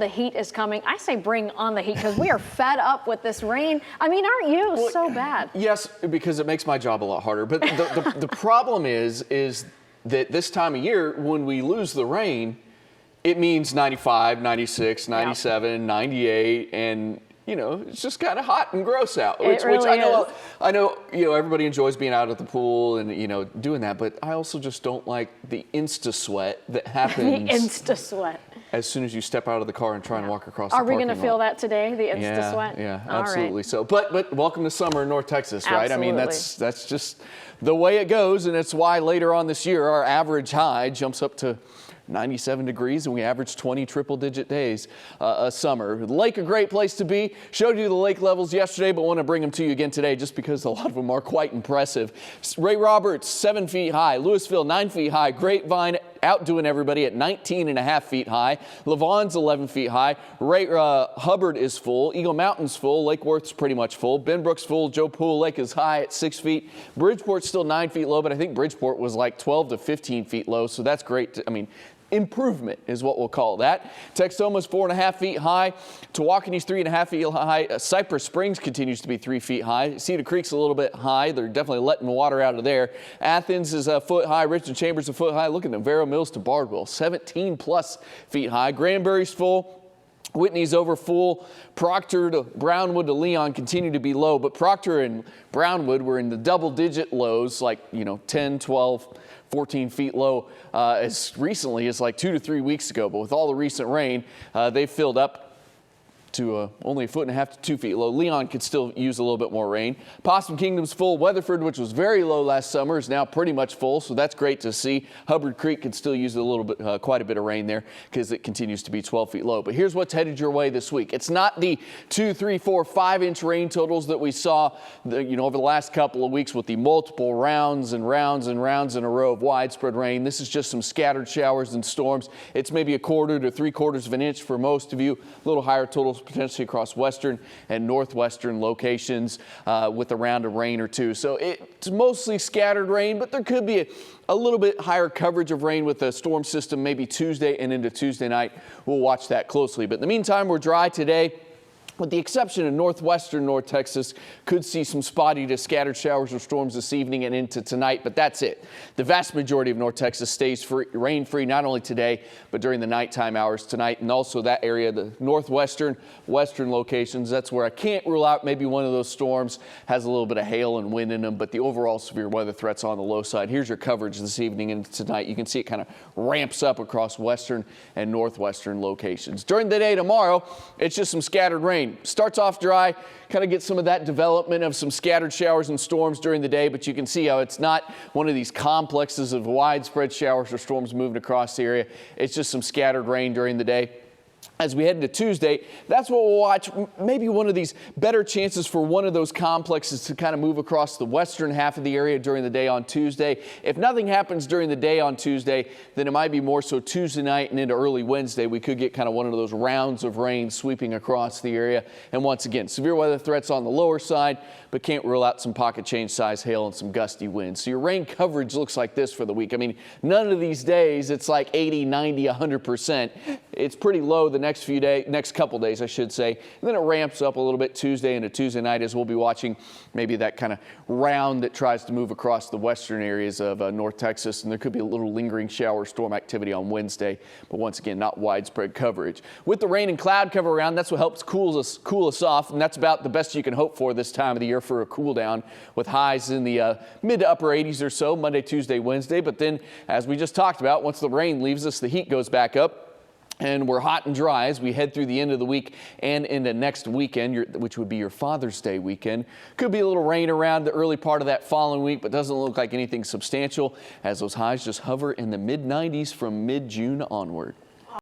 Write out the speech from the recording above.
The heat is coming. I say bring on the heat because we are fed up with this rain. I mean, aren't you? Well, so bad. Yes, because it makes my job a lot harder. But the problem is that this time of year, when we lose the rain, it means 95, 96, 97, 98, and you know, it's just kind of hot and gross out. Which I know, you know, everybody enjoys being out at the pool and, you know, doing that, but I also just don't like the insta sweat that happens. The insta sweat. As soon as you step out of the car and try and walk across the parking lot. Are we going to feel that today, the insta sweat? Yeah, absolutely. Right. So, but welcome to summer in North Texas, right? Absolutely. I mean, that's just the way it goes, and it's why later on this year our average high jumps up to 97 degrees, and we average 20 triple-digit days a summer. The lake, a great place to be. Showed you the lake levels yesterday, but want to bring them to you again today just because a lot of them are quite impressive. Ray Roberts, 7 feet high. Louisville, 9 feet high. Grapevine, outdoing everybody at 19.5 feet high. Lavon's 11 feet high. Hubbard is full. Eagle Mountain's full. Lake Worth's pretty much full. Benbrook's full. Joe Pool Lake is high at 6 feet. Bridgeport's still 9 feet low, but I think Bridgeport was like 12 to 15 feet low, so that's great. I mean, improvement is what we'll call that. Texoma's 4.5 feet high. Tawakoni's 3.5 feet high. Cypress Springs continues to be 3 feet high. Cedar Creek's a little bit high. They're definitely letting water out of there. Athens is a foot high. Richland Chambers a foot high. Look at Navarro Mills to Bardwell, 17 plus feet high. Granbury's full. Whitney's over full. Proctor to Brownwood to Leon continue to be low, but Proctor and Brownwood were in the double-digit lows, like, you know, 10, 12, 14 feet low as recently as like 2 to 3 weeks ago. But with all the recent rain, they've filled up to only 1.5 to 2 feet low. Leon could still use a little bit more rain. Possum Kingdom's full. Weatherford, which was very low last summer, is now pretty much full, so that's great to see. Hubbard Creek could still use a little bit, quite a bit of rain there because it continues to be 12 feet low. But here's what's headed your way this week. It's not the 2, 3, 4, 5-inch rain totals that we saw, you know, over the last couple of weeks with the multiple rounds and rounds and rounds in a row of widespread rain. This is just some scattered showers and storms. It's maybe 1/4 to 3/4 of an inch for most of you. A little higher totals potentially across western and northwestern locations with a round of rain or two. So it's mostly scattered rain, but there could be a little bit higher coverage of rain with the storm system maybe Tuesday and into Tuesday night. We'll watch that closely. But in the meantime, we're dry today. With the exception of northwestern North Texas, could see some spotty to scattered showers or storms this evening and into tonight, but that's it. The vast majority of North Texas stays rain-free not only today, but during the nighttime hours tonight, and also that area, the northwestern, western locations. That's where I can't rule out maybe one of those storms has a little bit of hail and wind in them, but the overall severe weather threat's on the low side. Here's your coverage this evening and tonight. You can see it kind of ramps up across western and northwestern locations. During the day tomorrow, it's just some scattered rain. Starts off dry, kind of get some of that development of some scattered showers and storms during the day, but you can see how it's not one of these complexes of widespread showers or storms moving across the area. It's just some scattered rain during the day. As we head into Tuesday, that's what we'll watch. Maybe one of these better chances for one of those complexes to kind of move across the western half of the area during the day on Tuesday. If nothing happens during the day on Tuesday, then it might be more so Tuesday night and into early Wednesday. We could get kind of one of those rounds of rain sweeping across the area. And once again, severe weather threats on the lower side, but can't rule out some pocket change size hail and some gusty winds. So your rain coverage looks like this for the week. I mean, none of these days it's like 80, 90, 100%. It's pretty low the next couple days, I should say. And then it ramps up a little bit Tuesday into Tuesday night as we'll be watching maybe that kind of round that tries to move across the western areas of North Texas. And there could be a little lingering shower storm activity on Wednesday, but once again, not widespread coverage. With the rain and cloud cover around, that's what helps cool us off. And that's about the best you can hope for this time of the year for a cool down, with highs in the mid to upper 80s or so Monday, Tuesday, Wednesday. But then, as we just talked about, once the rain leaves us, the heat goes back up. And we're hot and dry as we head through the end of the week and into next weekend, which would be your Father's Day weekend. Could be a little rain around the early part of that following week, but doesn't look like anything substantial as those highs just hover in the mid-90s from mid-June onward.